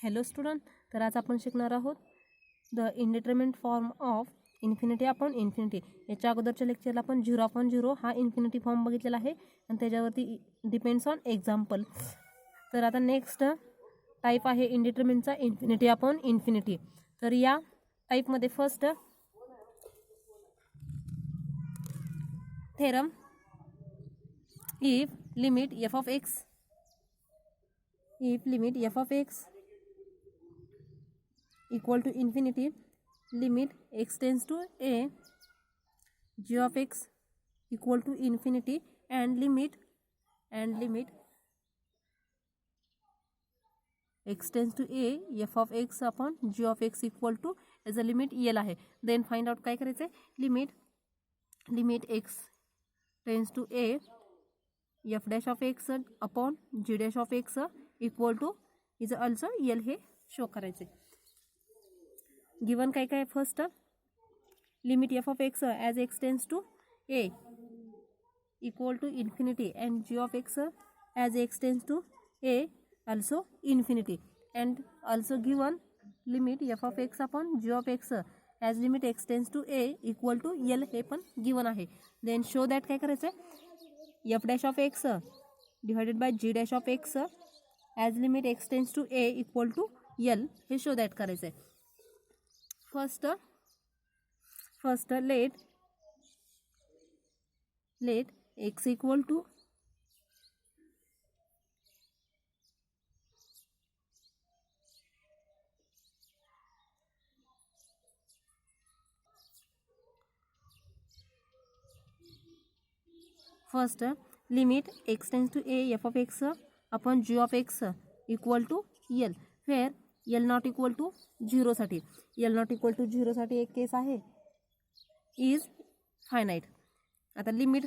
Hello student, तर आज आपण शिकणार आहोत the indeterminate form of infinity upon infinity. याच्या अगोदरच्या लेक्चरला आपण 0/0 हा इन्फिनिटी फॉर्म बघितलेला आहे आणि त्याच्यावरती डिपेंड्स ऑन एक्झाम्पल. तर आता नेक्स्ट टाईप आहे इंडिटरमिनेटचा इन्फिनिटी अपॉन इन्फिनिटी. तर या टाईपमध्ये first theorem, if limit f of x equal to infinity, limit x tends to a, g of x equal to infinity, and limit x tends to a f of x upon g of x equal to as a limit l आहे. Then find out काय करायचं आहे, limit x tends to a f dash of x upon g dash of x equal to is also l हे show करायचे. Given काय काय, first limit f of x as x tends to a equal to infinity and g of x as x tends to a also infinity, and also given limit f of x upon g of x as limit x tends to a equal to l हे पण given आहे. Then show that काय करायचं आहे, f dash of x divided by g dash of x as limit x tends to a equal to l हे show that करायचं आहे. First let x equal to first limit x tends to a f of x upon g of x equal to l, where l not equal to 0 साठी, l not equal to 0 साठी एक केस आहे, is finite. आता limit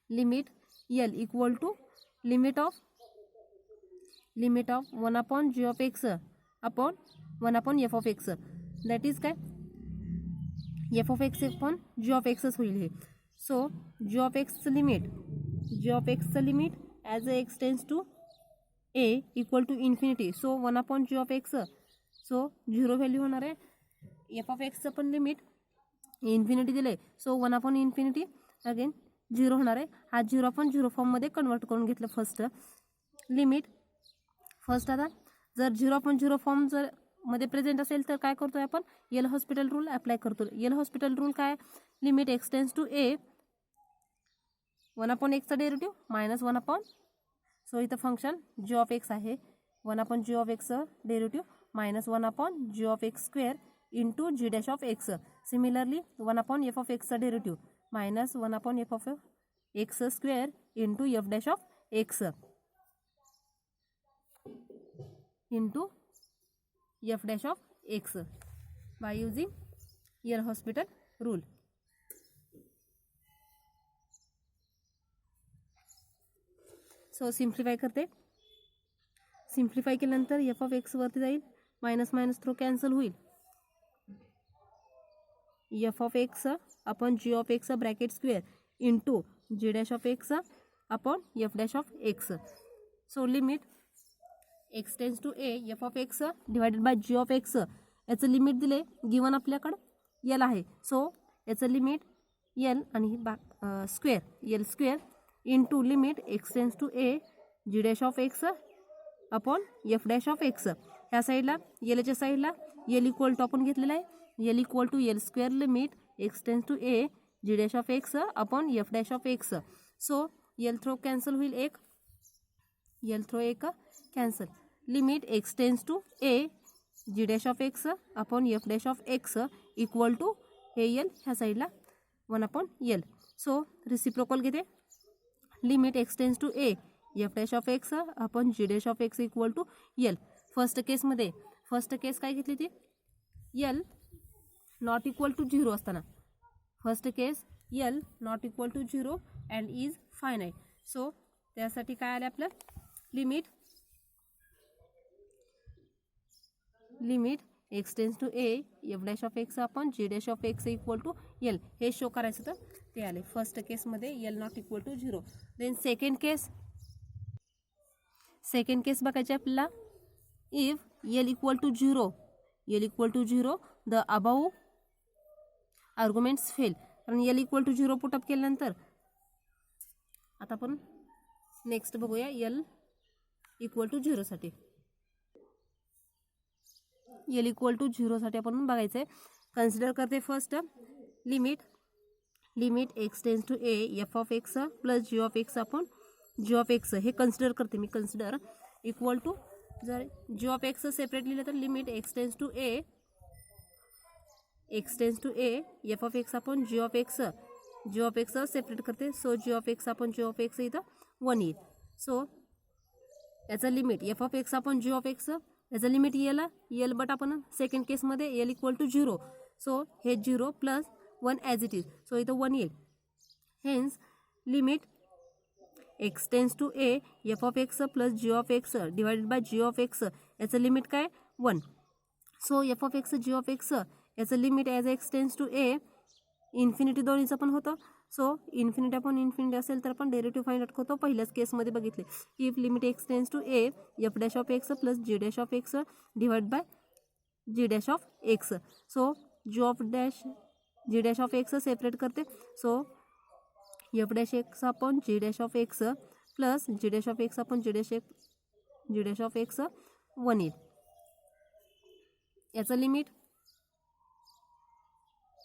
l equal to limit of 1 upon g of x upon 1 upon f of x, that is काय, f of x upon g of x होईल हे. So g of x limit as x tends to a equal to infinity, so 1 upon g of x, so 0 value होणार आहे. f of x पण limit infinity दिले, so 1 upon infinity again 0 होणार आहे. हा 0 आपण 0 फॉर्ममध्ये कन्वर्ट करून घेतलं. फर्स्ट आता जर 0 upon 0 फॉर्म जर मध्ये प्रेझेंट असेल तर काय करतोय आपण, यल हॉस्पिटल रूल अप्लाय करतो. यल हॉस्पिटल रूल काय, limit x tends to a 1 upon x चा डेरिव्हेटिव्ह मायनस 1 upon, सो इथं फंक्शन g of x आहे, 1 upon g of x derivative minus 1 upon g of x square into g dash of x. Similarly 1 upon f of x चा derivative minus 1 upon f of x square into f dash of x इंटू f dash of x by using L hospital rule. So simplify करते, simplify केल्यानंतर f of x वरती जाईल, minus minus throw cancel होईल, f of x upon g of x bracket square into g dash of x upon f dash of x. So limit x tends to a f of x divided by g of x, याचं limit दिले, given आपल्याकडं l आहे, so याचं limit l आणि square l square into limit x tends to a g dash of x upon f dash of x. ह्या साईडला lच्या साईडला l equal to आपण घेतलेला आहे, l equal to l square limit x tends to a g dash of x upon f dash of x. So l throw cancel होईल, एक cancel. Limit x tends to a g dash of x upon f dash of x equal to हे l ह्या साईडला 1 upon l. So reciprocal घेते, limit x tends to a f dash of x upon g dash of x equal to l. First case काय घेतली ती, l not equal to 0 असताना, first case l not equal to 0 and is finite. So त्यासाठी काय आले आपलं, limit x tends to a f dash of x upon g dash of x equal to l हे show करायचं, तर ते आले फर्स्ट केसमध्ये l not equal to 0. Then second case बघायची आपल्याला, if L equal to 0, the above arguments fail. कारण L equal to 0 put up केल्यानंतर आता आपण नेक्स्ट बघूया L equal to 0 साठी. L equal to 0 साठी आपण बघायचं आहे. कन्सिडर करते first limit x tends to a f of x plus g of x upon g of x हे कन्सिडर करते मी. कन्सिडर इक्वल टू जर g ऑफ x सेपरेट लिहिलं तर limit x tends to a f of x upon g of x separate करते. So g of x upon g of x इथं 1 येईल. So याचा limit f of x upon g of x याचा limit L but आपण second केसमध्ये L equal to 0. So हे 0 plus 1 as it is. So इथं 1 येईल. Hence limit x tends to a f of x plus g of x divided by g of x याचं limit काय 1. So f of x g of x याचं limit as x tends to a infinity दोन्हीचं पण होतं. So infinity upon infinity असेल तर आपण derivative find out करतो. पहिल्याच केसमध्ये बघितले if limit x tends to a f dash of x plus g dash of x divide by g dash of x. So g dash of x separate करते. So f dash x upon g dash of x plus g dash of x upon g dash of x 1 येईल. याचं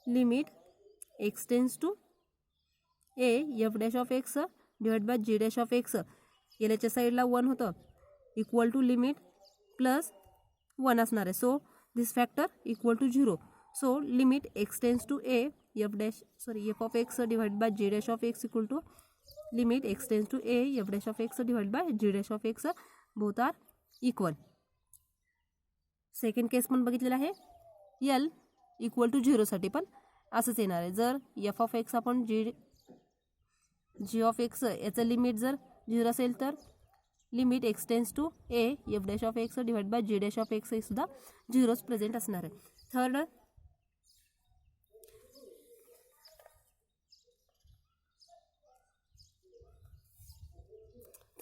limit x tends to a f dash of x divide by g dash of x याच्या साईडला 1 होतं equal to limit plus 1 असणार आहे. So this factor equal to 0. So limit x tends to a f of x divide by g dash of x equal to limit x tends to a f dash of x divide by g dash of x both are equal. Second case पण बघितलेला आहे. L equal to 0 साठी पण असंच येणार आहे. जर f of x आपण g ऑफ x याचं लिमिट जर 0 असेल तर limit x tends to a f dash of x divide by g dash of x हे सुद्धा 0च प्रेझेंट असणार आहे.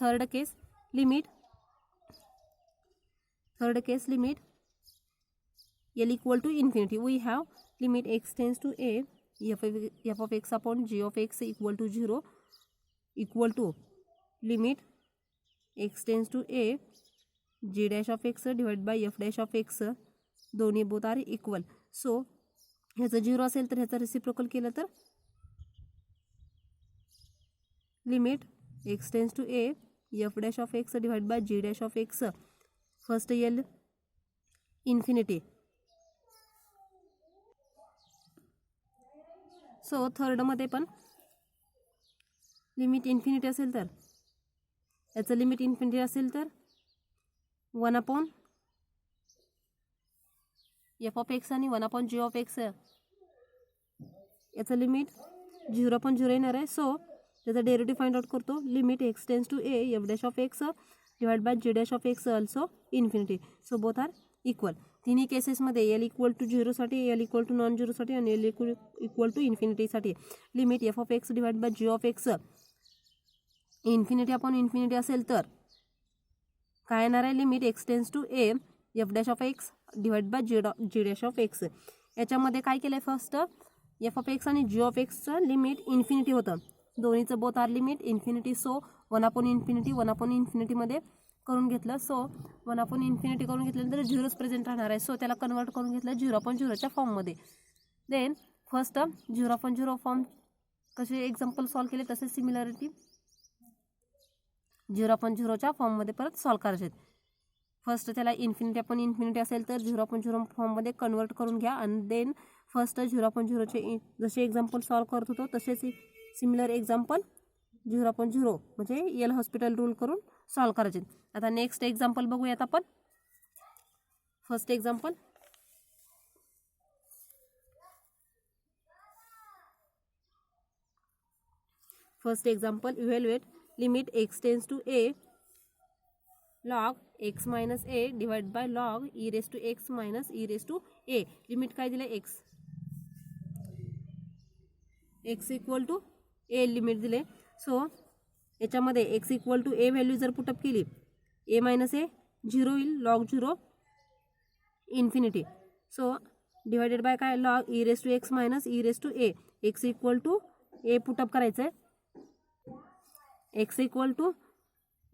Third case limit L equal to infinity. We have limit x tends to a f of x upon g of x equal to 0 equal to limit x tends to a g dash of x divided by f dash of x दोन्ही both are equal. So ह्याचं 0 असेल तर ह्याचा reciprocal केलं तर limit x tends to a f dash of x divided by g dash of x first L infinity. So थर्डमध्ये पण limit infinity असेल तर याचं लिमिट इन्फिनिटी असेल तर 1 अपॉन f ऑफ x आणि 1 अपॉन g ऑफ x याचं limit 0 upon 0 येणार आहे. सो त्याचा डेरिव्हेटिव्ह फाइंड आउट करतो. Limit x tends to a f dash of x divide by g dash of x also infinity. So both are equal. तिन्ही केसेसमध्ये L equal to 0 साठी L equal to non 0 साठी आणि L equal to infinity साठी limit f of x divide by g of x infinity upon infinity असेल तर काय येणार आहे limit x tends to a f dash of x divide by g dash of x. याच्यामध्ये काय केलं आहे फर्स्ट f ऑफ x आणि g ऑफ xचं लिमिट इन्फिनिटी होतं. दोन्हीचं both are limit infinity. So 1 upon इन्फिनिटीमध्ये करून घेतलं. सो 1 अपॉन इन्फिनिटी करून घेतल्यानंतर 0च प्रेझेंट राहणार आहे. सो त्याला कन्वर्ट करून घेतलं 0 अपॉन 0च्या फॉर्ममध्ये. देन फर्स्ट 0 अपॉन 0 फॉर्म कसे एक्झाम्पल सॉल्व केले तसे सिमिलरिटी 0 अपॉन 0च्या फॉर्ममध्ये परत सॉल्व करायचे. फर्स्ट त्याला इन्फिनिटी अपॉन इन्फिनिटी असेल तर 0 अपॉन 0 फॉर्ममध्ये कन्वर्ट करून घ्या आणि देन फर्स्ट 0 अपॉन 0चे जसे एक्झाम्पल सॉल्व करत होतो तसेच सिमिलर एक्झाम्पल 0 अपॉन 0 म्हणजे एल हॉस्पिटल रूल करून सॉल्व करायचे. आता नेक्स्ट एक्झाम्पल बघूयात आपण. First example evaluate limit x tends to a log x minus a divide by log e raise to x minus e raise to a. Limit काय दिले x equal to a limit दिले. So याच्यामध्ये x equal to a value जर put up केली a minus a 0 येईल log 0 infinity. So divided by काय log e raise to x minus e raise to a. X equal to a put up करायचं आहे. X equal to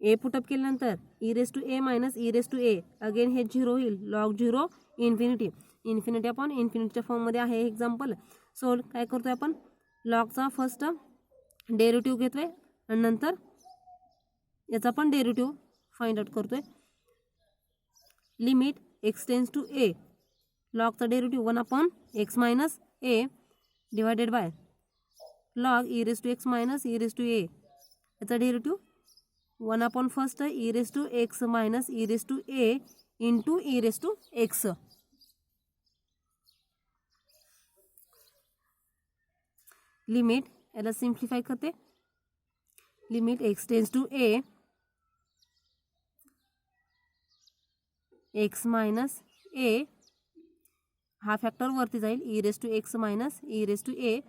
a put up केल्यानंतर e raise to a minus e raise to a. Again हे 0 होईल. Log 0 infinity. Infinity आपण इन्फिनिटीच्या फॉर्ममध्ये आहे example. So काय करतोय आपण लॉगचा फर्स्ट डेरिव्हेटिव्ह घेतोय आणि नंतर याचा पण डेरिव्हेटिव्ह फाइंड आउट करतोय. Limit x tends to a. लॉगचा derivative 1 upon x minus a divided by log e raise to x minus e raise to a. याचा derivative 1 upon first e raise to x minus e raise to a into e raise to x. Limit याला simplify करते. Limit x tends to a x minus a. हा factor वरती जाईल e raise to x minus e raise to a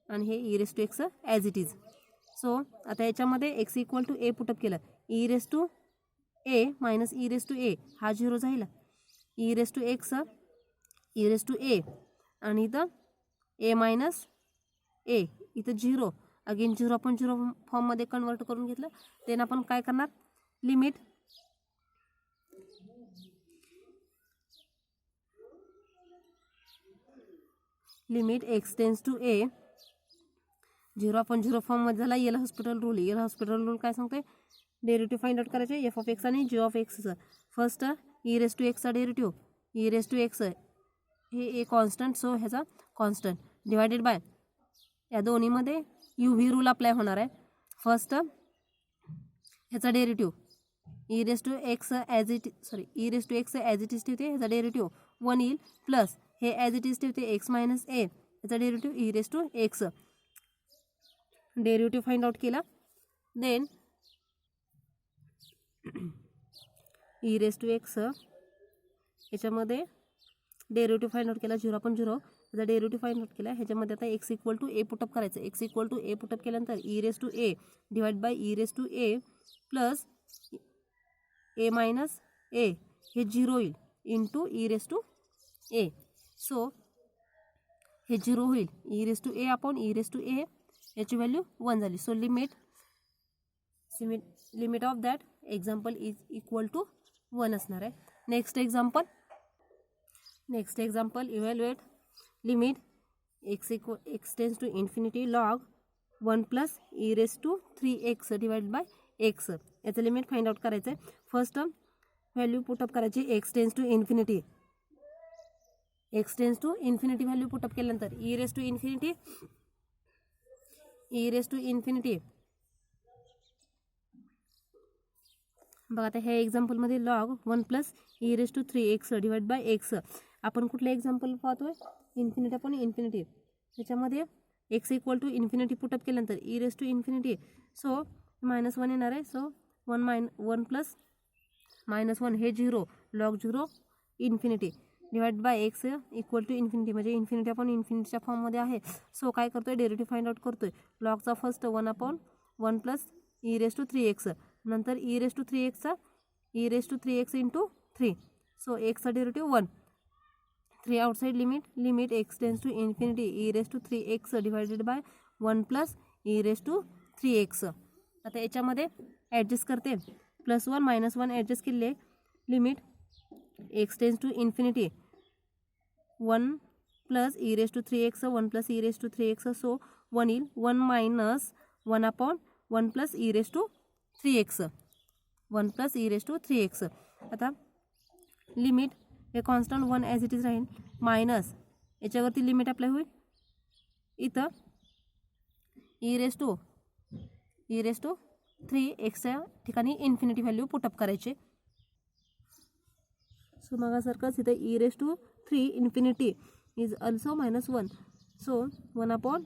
आणि हे e raise to x as it is. So आता याच्यामध्ये x equal to a put up केलं. E raise to a minus e raise to a हा 0 जाईल. E raise to x e raise to a आणि इथं ए minus ए इथं 0. Again 0 आपण 0 फॉर्ममध्ये कन्वर्ट करून घेतलं. देन आपण काय करणार limit limit x tends to a 0 आपण 0 फॉर्ममध्ये झाला. L hospital rule. L hospital rule काय सांगतोय डेरिव्हेटिव्ह फाइंड आउट करायचे एफ ऑफ एक्स आणि जी ऑफ एक्सचं. फर्स्ट ई रेस टू एक्सचा derivative e raise to x हे ए कॉन्स्टंट. सो ह्याचा कॉन्स्टंट डिवायडेड बाय या दोन्हीमध्ये यू व्ही रूल अप्लाय होणार आहे. फर्स्ट ह्याचा derivative e raise to x as it e raise to x as it is ठेवते. ह्याचा डेरिव्हेटिव्ह 1 येईल प्लस हे ॲज इट इज ठेवते एक्स मायनस ए. ह्याचा derivative e raise to x. Derivative find out केला. Then e raise to x ह्याच्यामध्ये derivative find out केला. 0 आपण 0 त्याचा डेरिव्हेटिव्ह फाइंड आउट केला. ह्याच्यामध्ये आता x equal to a put up करायचं. X equal to a put up केल्यानंतर e raise to a divide by e raise to a plus a minus a हे 0 होईल into e raise to a. So हे 0 होईल. E raise to a upon e raise to a याची value 1 झाली. So limit of that example is equal to 1 असणार आहे. Next example evaluate limit x tends to infinity log 1 plus e raise to 3x divide by x. याचं limit find out करायचं आहे. First value put up करायची x tends to infinity. X tends to infinity value put up केल्यानंतर e raise to infinity बघा आता ह्या एक्झाम्पलमध्ये log 1 plus e raise to 3x divide by x. आपण कुठलं एक्झाम्पल पाहतोय इन्फिनिटी अपॉन इन्फिनिटी. त्याच्यामध्ये x equal to infinity put up केल्यानंतर e raise to infinity. So -1 येणार आहे. सो 1 प्लस -1 हे 0 log 0 infinity divide by x equal to infinity म्हणजे infinity upon इन्फिनिटीच्या फॉर्ममध्ये आहे. सो काय करतोय डेरिव्हेटिव्ह फाइंड आउट करतोय. लॉगचा first 1 upon 1 plus e raise to 3x नंतर e raise to 3x into 3. So एक्सचा derivative 1. 3 outside limit x tends to infinity e raise to 3x divided by 1 plus e raise to 3x. आता याच्यामध्ये adjust करते. +1 -1 adjust केले. Limit x tends to infinity 1 plus e raise to 3x 1 plus e raise to 3x. So 1 येईल. 1 minus 1 upon 1 plus e raise to 3x 1 plus e raise to 3x. आता limit हे constant 1 as it is राहील minus याच्यावरती limit apply होईल. इथं e raise to 3xच्या ठिकाणी infinity value put up करायचे. सो मागासारखंच इथं e raise to 3 infinity is also -1. So 1 upon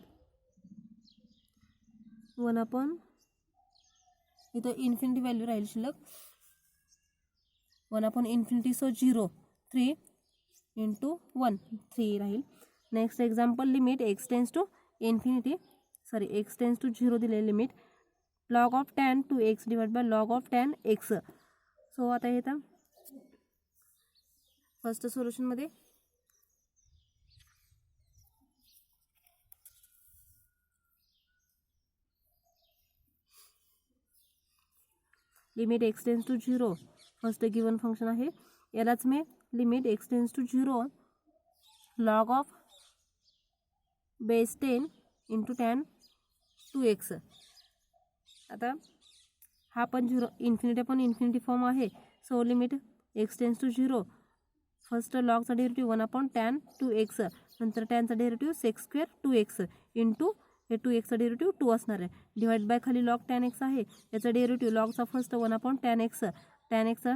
इथं इन्फिनिटी व्हॅल्यू राहील शिल्लक 1 अपॉन इन्फिनिटी. सो 0 3 इंटू 1 3 राहील. Next example limit x tends to 0 दिले. Limit log of tan 2x divide by log of tan x. So आता हे तर first सोल्युशनमध्ये limit x tends to 0 first given function आहे, यालाच मी limit x tends to 0 log of base 10 into tan 2x. आता हा पण 0 इन्फिनिटी पण इन्फिनिटी फॉर्म आहे. So limit x tends to 0 first लॉगचा डेरिव्हेटिव्ह 1/tan 2x, नंतर टॅनचा derivative sec square 2x into हे 2x चा डेरिव्हेटिव्ह 2 असणार आहे, डिवाइड बाय खाली लॉग tan x आहे, याचा डेरिव्हेटिव्ह लॉगचा first 1/tan x, tan x चा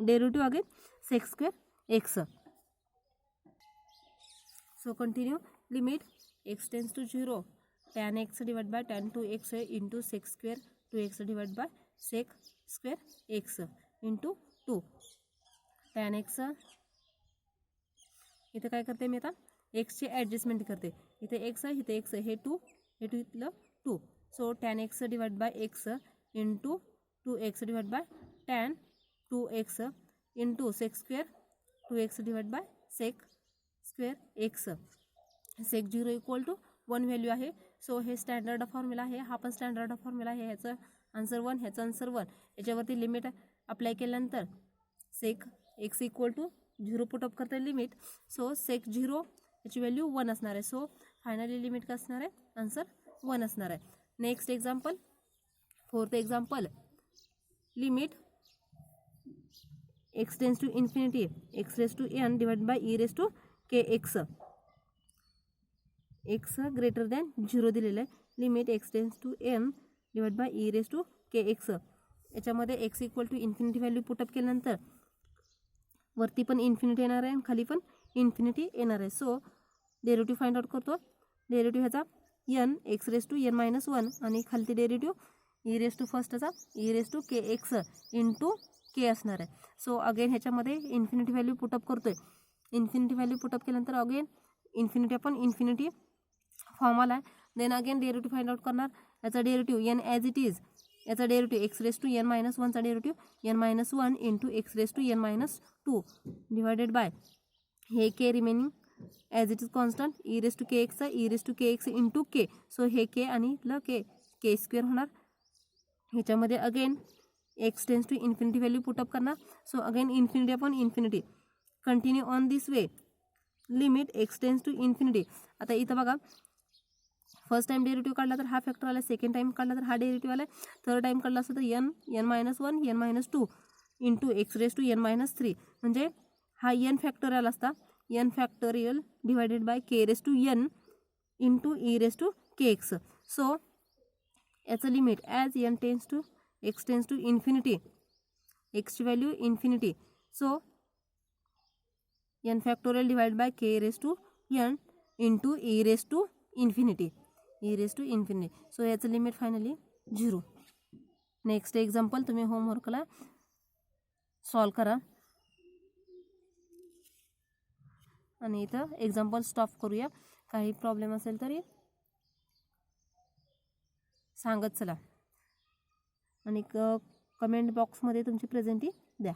derivative again sec square x. So continue limit x tends to 0 tan x divide by tan 2x into sec square 2x divide by sec square x into 2 tan x. इथे काय करते मी आता एक्सची adjustment करते, इथे x आहे, इथे x, हे 2 इथलं 2. So tan x divide by x into 2x divide by tan 2x into sec square 2x divide by sec square x. sec 0 equal to 1 value आहे. सो हे स्टँडर्ड फॉर्म्युला आहे, हा पण स्टँडर्ड फॉर्म्युला आहे, ह्याचं answer 1, ह्याचं answer 1. याच्यावरती limit apply केल्यानंतर sec x equal to 0 put up करता लिमिट. सो sec 0 याची व्हॅल्यू 1 असणार आहे. सो फायनली लिमिट काय असणार आहे, आन्सर 1 असणार आहे. Next example, fourth example, limit x tends to infinity x raise to n divide by e raise to kx. x greater than 0 दिलेलं आहे, limit x tends to n divide by e raise to kx. याच्यामध्ये x equal to infinity value put up केल्यानंतर वरती पण infinity येणार आहे आणि खाली पण इन्फिनिटी येणार आहे. सो डेरिव्हेटिव्ह फाइंड आउट करतो. डेरिव्हेटिव्ह ह्याचा n x raise to n minus 1 आणि खालती डेरिव्हेटिव्ह e रेस टू फर्स्टचा e raise to kx into k असणार आहे. सो अगेन ह्याच्यामध्ये इन्फिनिटी व्हॅल्यू पुटअप करतोय, इन्फिनिटी व्हॅल्यू पुटअप केल्यानंतर अगेन इन्फिनिटी आपण इन्फिनिटी फॉर्म आला आहे. Then again derivative find out करणार, याचा derivative n as it is, याचा derivative x raise to n minus 1चा derivative n minus 1 into x raise to n minus 2 divided by हे k remaining as it is constant e raise to kx e raise to kx into k. So हे k आणि k square होणार. ह्याच्यामध्ये again x tends to infinity value put up करणार. So again infinity upon infinity, continue on this way, limit x tends to infinity. आता इथं बघा, first time derivative काढला तर हा फॅक्टर आला, सेकंड टाइम काढला तर हा डेरिव्हेटिव्ह आला, थर्ड टाइम काढला असता तर n minus 1 n minus 2 into x raise to n minus 3, म्हणजे हा n फॅक्टोरियल असता, n factorial divided by k raise to n into e raise to kx. So याचं limit as n tends to x tends to infinity, एक्सची value infinity. So n factorial divide by k raise to n into e raise to infinity, e raise to infinity. So याचं limit finally 0. Next example तुम्ही होमवर्कला solve करा आणि इथं example stop करूया. काही problem असेल तरी सांगत चला आणि कमेंट बॉक्समध्ये तुमची प्रेझेंटी द्या.